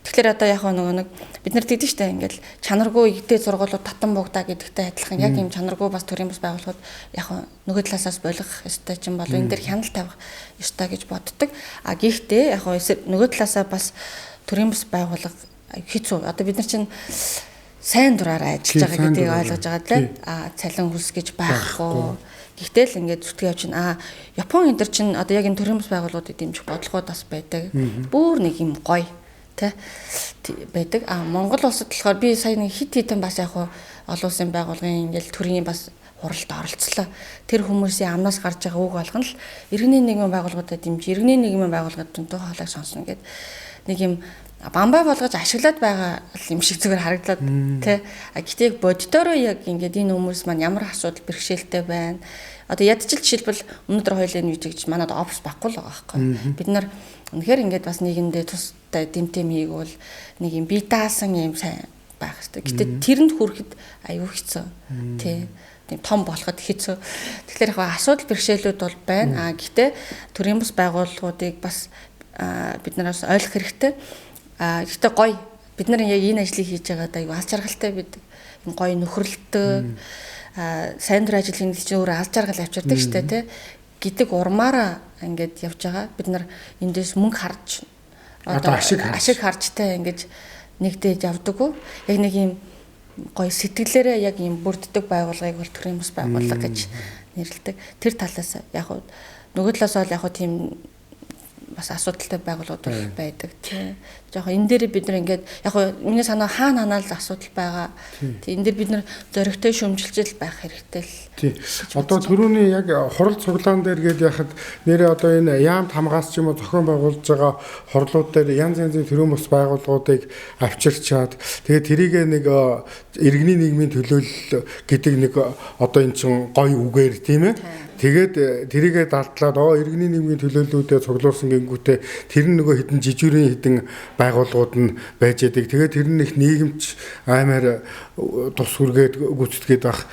B: Тэгэхээр одоо яг нөгөө нэг бид нар тэгдэж штэ ингээл чанаргүй игтэй сургуулиуд татан буугдаа гэдэгтэй адилхан яг юм чанаргүй бас төрийн бус байгууллагууд яг нөгөө талаасаас болох ёстой ч юм бол энэ дэр хяналт тавих ёстой гэж боддог. Гэхдээ яг нөгөө талаасаа бас төрийн бус байгууллага хэцүү. Одоо бид нар чинь сайн дураараа ажиллаж байгаа гэдгийг ойлгож байгаа те. Цалин хөлс гэж байхгүй. Гэхдээ л ингээд зүтгэж явж байна. Япон энэ төр чинь одоо яг энэ төрийн бус байгууллагуудыг дэмжих бодлогод бас байдаг. Бүр нэг юм гоё тэ байдаг. Монгол улсад болохоор би сая нэг хит хитэн бас яг олон улсын байгууллагын ингээл төрийн бас хуралд оролцлоо. Тэр хүмүүсийн амнаас гарч байгаа үг болгоно л иргэний нийгмийн байгууллагуудад дэмжиж иргэний нийгмийн байгууллагууд дуу хоолойг сонсно гэдэг нэг юм бамбай болгож ашиглаад байгаа юм шиг зүгээр харагдлаад тий. Гэтэ боддороо яг ингээд энэ хүмүүс маань ямар асуудал бэрхшээлтэй байна. Одоо ядчил жишээлбэл өнөөдөр хоёулын үеж гэж манад офс баггүй л байгаа байхгүй. Бид нар үнэхээр ингээд бас нийгэмдээ тустай дэмтэм хийгүүл нэг юм бие даасан юм сайн байх хэрэгтэй. Гэтэ тэрэнд хүрэхэд аюу хэцүү тий. Тийм том болоход хэцүү. Тэгэхээр яг асуудал бэрхшээлүүд бол байна. Гэтэ төрийн бус байгууллагуудыг бас бид нараас ойлгох хэрэгтэй. Гэхдээ гоё бид нар яг энэ ажлыг хийж байгаадаа аюу алж жаргалтай бид гоё нөхөрлөлтөө сайн дур ажлын чинь өөрөө алж жаргал авчирдаг штэ тий гэдэг урмаараа ингээд явж байгаа. Бид нар эндээс мөнгө харж одоо ашиг харжтай ингээд нэгдэж явдаг. Яг нэг юм гоё сэтгэлээрээ яг юм бүрддэг байгууллагыг бол төрийн бус байгууллага гэж нэрлэдэг. Тэр талаас яг нөгөө талаас бол яг тийм бас асуудалтай байгууллагууд байдаг тий. Жохоо энэ дээр бид нар ингээд яг миний санаа хаана л асуудал байгаа. Тий энэ дээр бид нар зоригтой шөмжилж байх хэрэгтэй л.
A: Тий. Одоо түрүүний яг хурал цуглаан дээр гээд яхад нэрээ одоо энэ яамт хамгаас ч юм уу зохион байгуулж байгаа хурлууд дээр янз янзын төрийн бус байгууллагуудыг авчирчаад тэгээд тэрийг нэг иргэний нийгмийн төлөөлөл гэдэг нэг одоо эн чин гоё үгээр тийм ээ. Тэгээд тэрийгэ далдлаад иргэний нийгмийн төлөөллүүдэд цуглуулсан гингүүтээ тэр нь нөгөө хідэн жижигүүрийн хідэн байгууллагууд нь байж байдаг. Тэгээд тэр нь их нийгэмч аймаар тус хүргээд гүйцэтгээд байх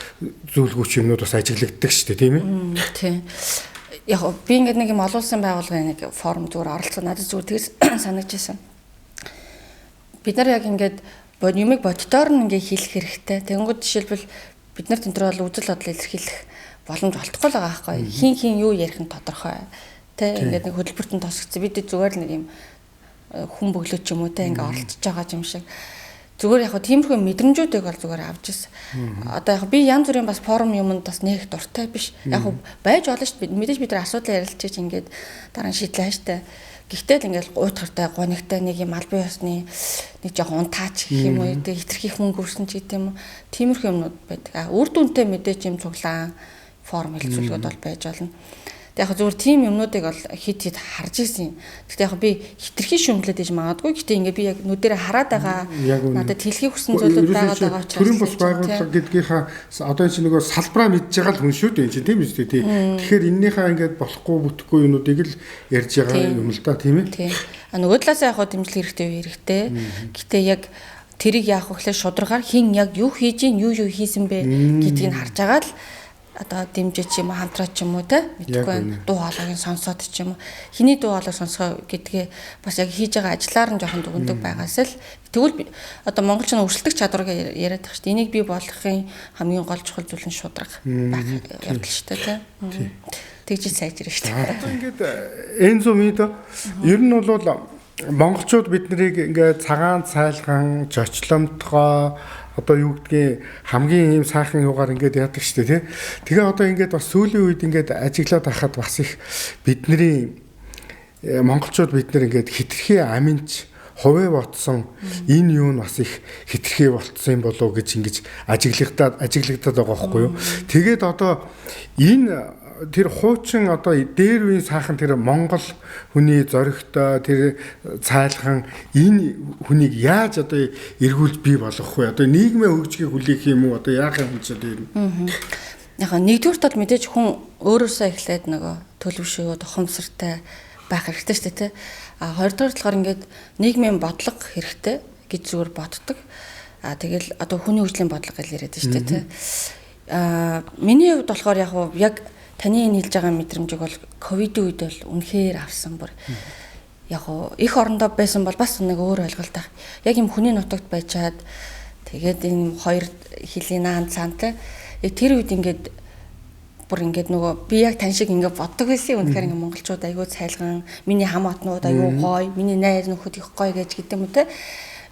A: зүйлгүүч юмнууд бас ажиглагддаг шүү дээ тийм ээ.
B: Тийм. Яг би ингээд нэг юм олон улсын байгууллагын нэг форум зүгээр оролцоо надад зүгээр тэгс санагдчихсан. Бид нар яг ингээд юмыг боддоор нь ингээд хийх хэрэгтэй. Тэгэнгүүт жишээлбэл бид нар тентэр бол үзэл бодлоо илэрхийлэх боломж олдохгүй л байгаа байхгүй. Хин юу ярих нь тодорхой. Тэ ингээд нэг хөтөлбөрт нь тосгоцсон. Бид зүгээр л нэг юм хүн бөглөөч юм уу те ингээд оролцож байгаа юм шиг. Зүгээр яг тиймэрхүү мэдрэмжүүдийг бол зүгээр авч ирсэн. Одоо яг би янз бүрийн бас форум юмд бас нэг дуртай биш. Яг байж болно шүү дээ. Мэдээж бид нар асуудал ярилцчих ингээд дараа нь шийдлээ штэ. Гэхдээ л ингээд гуйтгартай гонигтай нэг юм албан ёсны нэг жоохон унтаач гэх юм уу те хитрхийх мөнгө өрсөн ч гэдэг юм уу. Тиймэрхүү юмнууд байдаг. Үр дүнтэй мэдээж юм цуглаан форум хэлцүүлгүүд бол байж болно. Тэг яг зүгээр тийм юмнуудыг бол хит харж ирсэн. Гэхдээ яг би хитрхи шүмжлээд иж магадгүй. Гэхдээ ингээ би яг нүдэрэ хараад байгаа надад хэлхийг хүссэн зүйлүүд байгаа учраас
A: төрийн бус байгууллага гэдгийнхаа одоо энэ чинь нөгөө салбараа мэдж байгаа л хүн шүү дээ энэ чинь тийм биз дээ тий. Тэгэхээр эннийхээ ингээд болохгүй бүтэхгүй юмнуудыг л ярьж байгаа юм л да тийм ээ.
B: Тий. Нөгөө талаас яг дэмжлэг хэрэгтэй. Гэхдээ яг тэрийг яах вэ гэхээр шударгаар хин яг юу хийж ийн юу хийсэн бэ гэдгийг харж байгаа л одоо дэмжиж юм хамтраа ч юм уу те мэдгүй дуу хоолойг сонсоод ч юм уу хиний дуу хоолойг сонсгоо гэдгээ бас яг хийж байгаа ажиллаар нь жоохон дүгндэг байгаас л тэгвэл одоо монголчин өрсөлдөх чадварыг яриад байгаа шүү дээ. Энийг бий болгохын хамгийн гол чухал зүйл нь шударга байх явдал шүү дээ те. Тэгж сайжрах шүү дээ.
A: Одоо ингээд Энзо Мидо ер нь бол монголчууд бид нарыг ингээд цагаан цайлган жочломтгоо одоо юу гэдгийг хамгийн ийм сайхан юугаар ингээд яадаг шүү дээ тий. Тэгээ одоо ингээд бас сүүлийн үед ингээд ажиглаад байхад бас их бидний монголчууд бид нар ингээд хитрхи аминч хувээ ботсон энэ юу нь бас их хитрхи болцсон юм болов гэж ингэж ажиглагдаад байгаа байхгүй юу. Тэгээд одоо энэ тэр хуучин одоо дээр үеийн сайхан тэр монгол хүний зоригтой тэр цайлхан энэ хүнийг яаж одоо эргүүлж бий болгох вэ? Одоо нийгмийн хөгжгийг хүлээх юм уу? Одоо яах юм ч одоо юм.
B: Яг нэгдүгээр тал мэдээж хүн өөрөөсөө эхлээд нөгөө төлөвшөө тохомсортой байх хэрэгтэй шүү дээ тий. Хоёрдугаар талаар ингээд нийгмийн бодлого хэрэгтэй гэж зүгээр боддог. Тэгэл одоо хүний хөгжлийн бодлого гэж яриад шүү дээ тий. Миний хувьд болохоор яг таны энэ хэлж байгаа мэдрэмжийг бол ковидын үед бол үнэхээр авсан бүр. Яг их орондоо байсан бол бас нэг өөр ойлголт байх. Яг юм хүний нутагт байчаад тэгээд энэ хоёр хилийн наан цаантай тэр үед ингээд бүр ингээд нөгөө би яг тань шиг ингээд боддог байсан. Үнэхээр ингээд монголчууд аягүй цайлган, миний хам отнууд аягүй гоё, миний найз нөхөд их гоё гэж гэдэг юм те.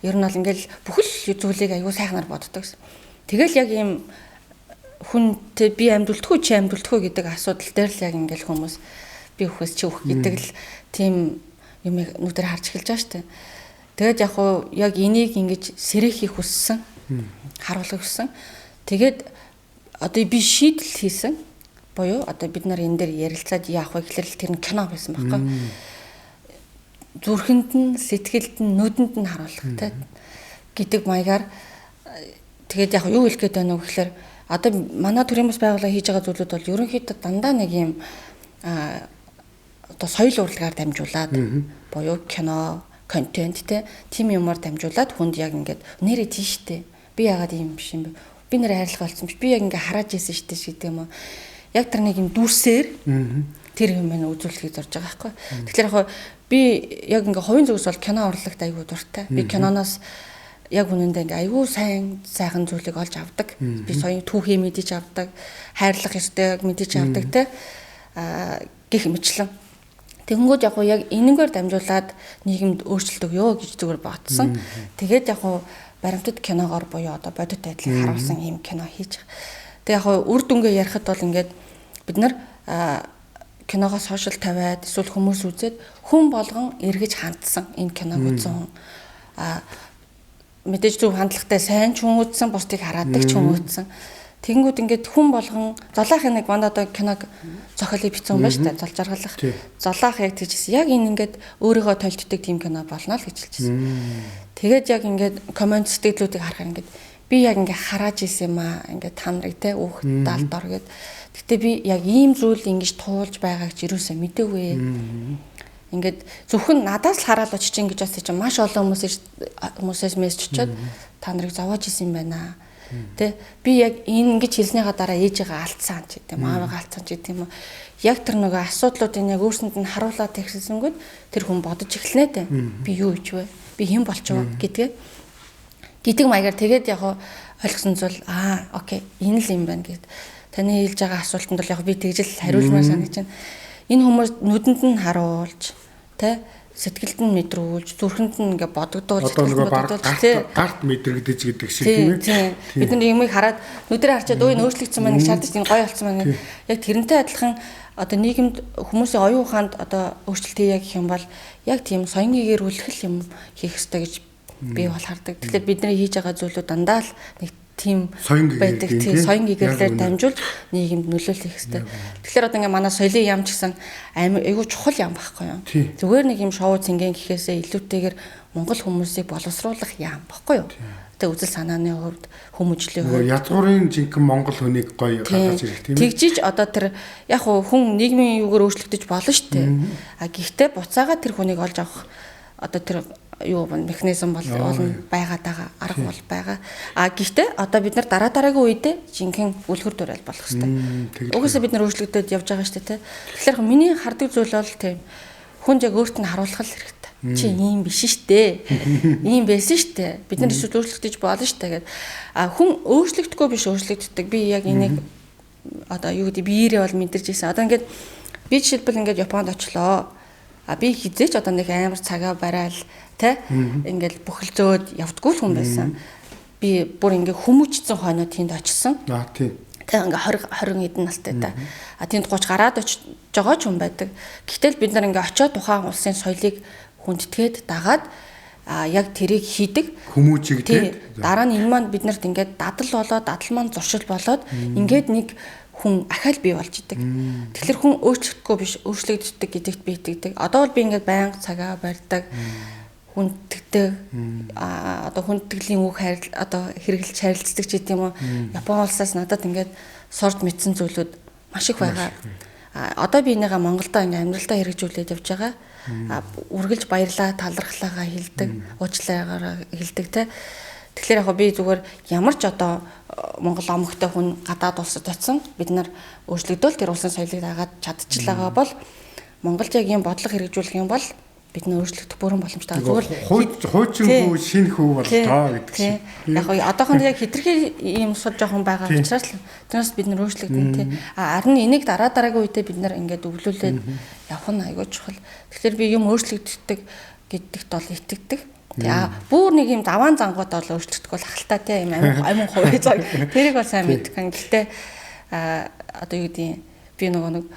B: Ер нь бол ингээд бүхэл зүйлийг аягүй сайхнаар боддог гэсэн. Тэгэл яг ийм хүнтэй би амьдралдгүй чи амьдралдгүй гэдэг асуудал дээр л яг ингээл хүмүүс би өхөөс чи өөх гэдэг л тийм юм нүдээр харж эхэлж байгаа шүү дээ. Тэгээд яг энийг ингэж сэрэхийг хүссэн, харуулах хүссэн. Тэгээд одоо би шийдэл хийсэн буюу одоо бид нар энэ дээр ярилцаад яах вэ гэхэлэр тэр нь кино байсан байхгүй. Зүрхэнд нь, сэтгэлд нь, нүдэнд нь харуулах те гэдэг маягаар тэгээд яг юу хэлэх гээд байна вэ гэхэлэр одоо манай төрийн бас байгууллага хийж байгаа зүйлүүд бол ерөнхийдөө дандаа нэг юм одоо соёл урлагаар дамжуулаад буюу кино, контент тийм юмар дамжуулаад хүнд яг ингээд нэрээ тийштэй. Би яагаад ийм биш юм бэ? Би нэр хайрлах болсон биш. Би яг ингээ хараад ийсэн штэ гэдэг юм уу. Яг тэр нэг юм дүрсээр тэр юм нь үзүүлэхийг зорж байгаа байхгүй. Тэгэхээр яг би яг ингээ хувийн зүгээс бол кино урлагт айгүй дуртай. Би киноноос яг үнэндээ ингээ айгүй сайхан зүйлийг олж авдаг. Би соёлын түүхий мэдэж авдаг, хайрлах ёстойг мэдэж авдаг те гэх мэтлэн. Тэгэнгүүт яг энэгээр дамжуулаад нийгэмд өөрчлөлт өгөө гэж зүгээр бодсон. Тэгээд баримтат киногоор буюу одоо бодит байдлыг харуулсан ийм кино хийж байгаа. Тэгээ үр дүнгээ ярихад бол ингээд бид нар киногоо сошиал тавиад эсвэл хүмүүс үзээд хүн болгон эргэж хандсан энэ киног үзсэн хүн мэдээж зөв хандлагатай сайн ч хүн үзсэн, бусдыг хараадаг ч хүн үзсэн. Тэгэнгүүт ингээд хүн болгон золоохын нэг манд одоо киног зохиолыг бичсэн юм байна шүү дээ. Зол жаргалах. Золоох яг тийжсэн. Яг энэ ингээд өөрийгөө тольддаг тийм кино болно л гэж хэлчихсэн. Тэгээд яг ингээд комент сэтгэлүүдийг харахаар ингээд би яг ингээд харааж исэн юм аа. Ингээд та нарыг те өөх даалд ор гэд. Гэтэ би яг ийм зүйл ингэж туулж байгааг ч юусаа мэдээгүй. Ингээд зөвхөн надаас л хараад очиж ингэж бас чинь маш олон хүмүүсээс мессеж очиод та нарыг зовоож исэн юм байна. Тэ би яг ингэж хэлснийхаа дараа ээжигээ алдсан ч гэдэм аавыгаа алдсан ч гэдэм юм. Яг тэр нөгөө асуудлуудыг яг өөрсөнд нь харуулаад тэгсэнгүүт тэр хүн бодож эхэлнэ дээ. Би юу хийж вэ? Би хэн болчихвоо гэдэг маягаар тэгээд яг ойлгосон зүйл окей энэ л юм байна гэд. Таны хэлж байгаа асуултанд бол яг би тэгжэл хариулмаар санагч байна. Энэ хүмүүс нүдэнд нь харуулж тэ сэтгэлд нь мэдрүүлж зүрхэнд нь ингээ бодогдуулж
A: гарт мэдрэгдэж гэдэг шиг тийм
B: ээ. Бид нар юмыг хараад нүдэрээ харчаад өө нөөцлөгдсөн маань шаардаж энэ гоё болсон маань яг тэрнтэй адилхан одоо нийгэмд хүмүүсийн оюун ухаанд одоо өөрчлөлт хийе гэх юм бол яг тийм соёнгийн гэрүүлэх юм хийх ёстой гэж би бол хардаг. Тэгэхээр бидний хийж байгаа зүйлүүд дандаа л нэг тийм байдаг тийм соёнгийн гэрлээр дамжуулж нийгэмд нөлөөлөх хэрэгтэй. Тэгэхээр одоо ингээ манай соёлын яам ч гэсэн айгүй чухал яам байхгүй юу? Зүгээр нэг юм шоу цэнгэн гэхээсээ илүүтэйгээр Монгол хүмүүсийг боловсруулах яам байхгүй юу? Тэ үзэл санааны хувьд хүмүүжлийн хувьд
A: язгуурын жинхэнэ Монгол хүнийг гоё гадаж ирэх тийм ээ.
B: Тэгжиж одоо тэр яг хүн нийгмийн юугаар өөрчлөгдөж болно шүү дээ. Гэхдээ буцаага тэр хүнийг олж авах одоо тэр юу механизм бол байгаад байгаа арга бол байгаа. Гэхдээ одоо бид нар дараагийн үедээ жинхэнэ үлгэр дуурайл болох хэрэгтэй. Угсаа бид нар өөрчлөгдөд явж байгаа шүү дээ. Тэгэхээр миний хардаг зүйл бол тийм хүн яг өөрт нь харуулах л хэрэгтэй. Чи ийм биш штэ. Ийм байсан штэ. Бид нар эсвэл өөрчлөгдөж болно штэ гэд. Хүн өөрчлөгдөхгүй биш өөрчлөгддөг. Би яг энийг одоо юу гэдэг биеэрээ бол мэдэрч ирсэн. Одоо ингээд би жишээлбэл ингээд Японд очлоо. Би хизээч одоо нэг амар цагаа барайл тэ ингээл бүхэлзөөд явдггүй л хүн байсан. Би бүр ингээ хүмүүжсэн хойноо тэнд очсон.
A: Тийм.
B: Тэ ингээ 20 эдэн настай та. Тэнд 30 гараад очиж байгаа ч хүн байдаг. Гэтэл бид нар ингээ очиод тухайн улсын соёлыг хүндэтгээд дагаад яг тэрийг хийдэг.
A: Хүмүүжигдээд
B: дараа нь энэ маань биднэрт ингээ дадал болоод дадал маань зуршил болоод ингээд нэг хүн ахаал бий болж идэг. Тэгэхээр хүн өөрчлөгдөхгүй биш өөрчлөгддөг гэдэгт би итгэдэг. Одоо бол би ингээд байнга цагаа барьдаг, хүндэтгдэг, одоо хүндэтгэлийн үг одоо хэрэгэлж харилцдаг ч гэдэм юм уу. Япон улсаас надад ингээд сурд мэдсэн зүйлүүд маш их байгаа. Одоо би энийгээ Монголдо ингээд амьдралдаа хэрэгжүүлээд явж байгаа. Үргэлж баярлаа, талархлаагаа хэлдэг, уучлаараа хэлдэг те. Тэгэхээр яг би зүгээр ямар ч одоо Монгол омогтой хүн гадаад улсад очисон бид нар өөрчлөгдөөл тэр улсын соёлыг дагаад чадчихлаагаа бол Монголд яг юм бодлого хэрэгжүүлэх юм бол бид нар өөрчлөгдөх бүрэн боломжтой.
A: Зүгээр хуучингүй шинэ хүү болтоо гэдэг шиг.
B: Яг одоохонд яг хитрхи ийм сул жоохон байгаа учраас л тэрнээс бид нар өөрчлөгдөн тий. Харин энийг дараагийн үедээ бид нар ингээд өвлүүлээд явах нь айгүй чухал. Тэгэхээр би юм өөрчлөгддөг гэдэгт бол итгэдэг. Бүр нэг юм даваан зангууд бол өөрчлөгдөх бол ахaltaа тийм амин хувь цаг тэрийг бол сайн мэддэг. Гэхдээ одоо юу гэдэг би нэг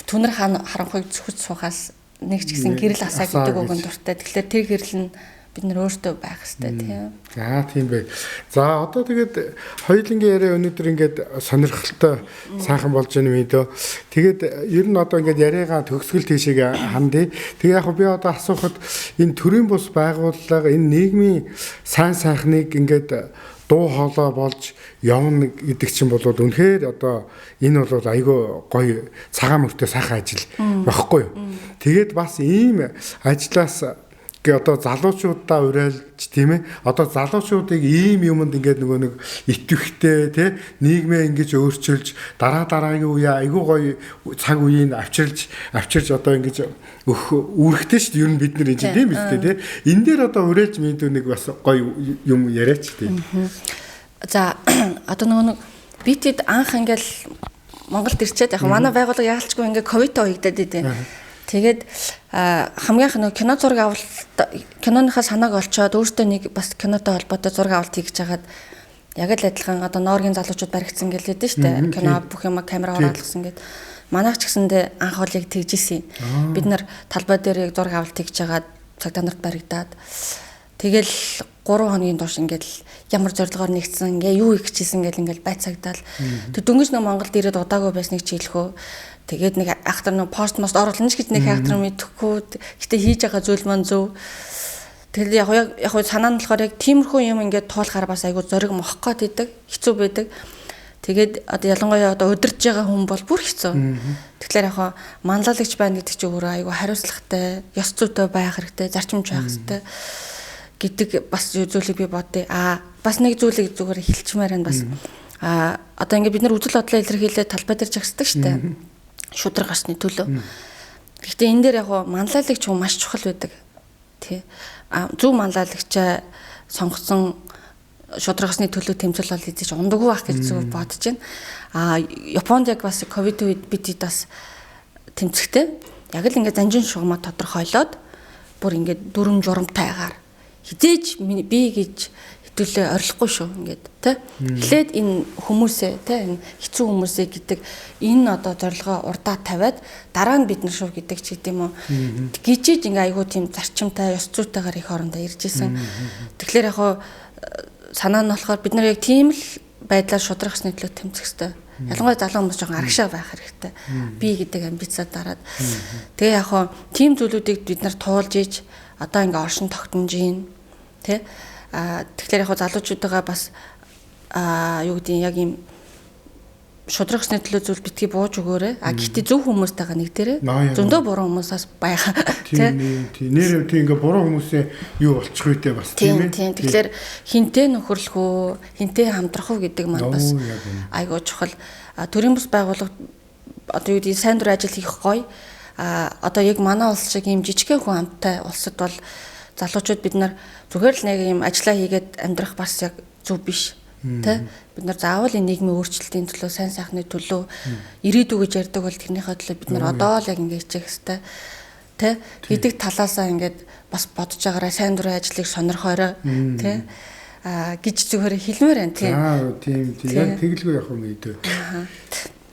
B: түнэр харанхуйг зөвхөж суухаас нэг ч гэсэн гэрэл асаа гэдэг үг нь дуртай. Тэгэхээр тэр гэрэл нь бид нар өөртөө байх хэрэгтэй тийм.
A: За тийм бай. За одоо тэгээд хоёулангийн яриа өнөөдөр ингээд сонирхолтой сайхан болж байна юм дөө. Тэгээд ер нь одоо ингээд яриагаа төгсгөл тийшээ хандъя. Тэгээ яг би одоо асуухад энэ төрийн бус байгууллага энэ нийгмийн сайн сайхныг ингээд дуу хоолой болж явна гэдэг чинь бол үнэхээр одоо энэ бол айгүй гоё цагаан мөртөө сайхан ажил багхгүй юу. Тэгээд бас ийм ажлаас одоо залуучуудаа уриалж тийм ээ одоо залуучуудыг ийм юмд ингээд нөгөө нэг итгэвхтэй тий нийгмээ ингэж өөрчилж дараагийн үе айгүй гоё цаг үеийг авчирж одоо ингэж үүрэгтэй шүү дээ ер нь бид нар энэ тийм биз дээ тий энэ дээр одоо уриалж мэдүү нэг бас гоё юм яриач тий.
B: За одоо нөгөө битэд анх ингээл Монголд ирчээд яг манай байгууллага яалчгүй ингээд ковидтой уягдаад идэв. Тэгээд хамгийн их кино зураг авалт киноныхаа санааг олцоод өөртөө нэг бас кинотой холбоотой зураг авалт хийж хагаад яг л адилхан одоо Норгийн залуучууд баригдсан гэлээ дээ штэ кино бүх юм камераар оруулсан гэд манайх ч гэсэндээ анх ол яг тэгжсэн. Бид нар талбай дээр яг зураг авалт хийж хагаад цагдаа нарт баригдаад тэгэл 3 хоногийн турш ингээл ямар зорилгоор нэгдсэн ингээ юу их хийсэн гэл ингээл байцаагдаал дөнгөж нөө Монголд ирээд удаагүй байсныг чийлэхөө тэгээд нэг ахтар нөө пост мост оруулна ч гэж нэг ахтар мэдэхгүй гэтээ хийж байгаа зүйл маань зөв тэгэл яг санаа нь болохоор яг тиймэрхүү юм ингээд туулахаар бас айгу зориг мохох гээд идэг хэцүү байдаг тэгээд одоо ялангуяа одоо удирж байгаа хүн бол бүр хэцүү тэгэхээр яг манлайлагч байна гэдэг чинь өөрөө айгу хариуцлагатай ёс зүйтэй байх хэрэгтэй зарчимч байх хэрэгтэй гэдэг бас зүйлийг би бодъё. Бас нэг зүйлийг зүгээр хэлчмээр байна бас. Одоо ингээд бид нар үзэл бодлоо илэрхийлээд талбай дээр жагсдаг штэ. Шудраг гарсны төлөө. Гэхдээ энэ дээр яг манлайлагч хүн маш чухал байдаг. Тий. Зөв манлайлагчаа сонгосон шудрагсны төлөө тэмцэл бол хийж ундаггүй байх гэж зүгээр бодож байна. Японд яг бас ковид үед бид бас тэмцэхтэй. Яг л ингээд занжин шугамаа тодорхойлоод бүр ингээд дүрм журамтайгаар хизээж би гэж хитүүлээ орилохгүй шүү ингээд тий. Эхлээд энэ хүмүүсээ тий энэ хэцүү хүмүүсээ гэдэг энэ одоо зорилгоо урдаа тавиад дараа нь бид нар шүү гэдэг ч гэдэм үү. Гижиж ингээ айгуу тийм зарчимтай ёс зүйтэйгээр их орондоо ирж исэн. Тэгэхээр яг санаа нь болохоор бид нар яг тийм л байдлаар шудрагсны төлөө тэмцэх хэрэгтэй. Ялангуяа залуу хүмүүс жоохон арагшаа байх хэрэгтэй. Би гэдэг амбицаа дараад. Тэгээ яг тийм зүйлүүдийг бид нар туулж иж одоо ингээ оршин тогтнож ийн тий тэгэхээр яг залуучуудаа бас юу гэдэг яг юм шудрагсны төлөө зүйл битгий бууж өгөөрэй. Гэхдээ зөв хүмүүстэйгээ нэг дээрээ зөндөө буруу хүмүүсээс байгаа тий
A: нэр тий ингээ буруу хүмүүсээ юу болчих вэ те бас тийм ээ
B: тэгэхээр хинтээ нөхөрлөх үү хинтээ хамтрах уу гэдэг маань бас айгуу чухал төрийн бус байгууллага одоо юу гэдэг сайн дур ажил хийх гоё одоо яг манай улс шиг юм жижигхэн хүн амттай улсад бол залуучууд бид нар зүгээр л нэг юм ажиллаа хийгээд амьдрах бас яг зөв биш тий бид нар заавал энэ нийгмийн өөрчлөлтийн төлөө сайн сайхны төлөө ирээдүй гэж ярьдаг бол тэрнийхээ төлөө бид нар одоо л яг ингэ хичээх хэрэгтэй тий гэдэг талаасаа ингээд бас бодож байгаараа сайн дурын ажлыг сонирхоорой тий гэж зүгээр хэлмээр байна
A: тийм яг тэгэлгүй явах юм ийдээ.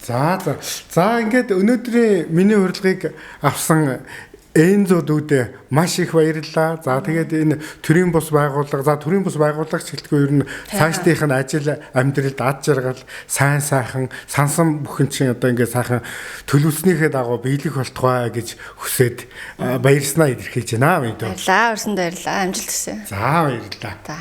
A: За ингээд өнөөдрийн миний урилгыг авсан Энзодүүд маш их баярлалаа. За тэгээд энэ төрийн бус байгууллагч гэлтгүй ер нь цаашдынх нь ажил амьдралд ад жаргал сайн сайхан сансан бүхэн чинь одоо ингээд сайхан төлөвснийхээ дагуу биелэх болтугай гэж хүсээд баярснаа илэрхийлж байна.
B: Баярлалаа. Өрсөнд баярлалаа. Амжилт хүсье.
A: За баярлалаа.
B: За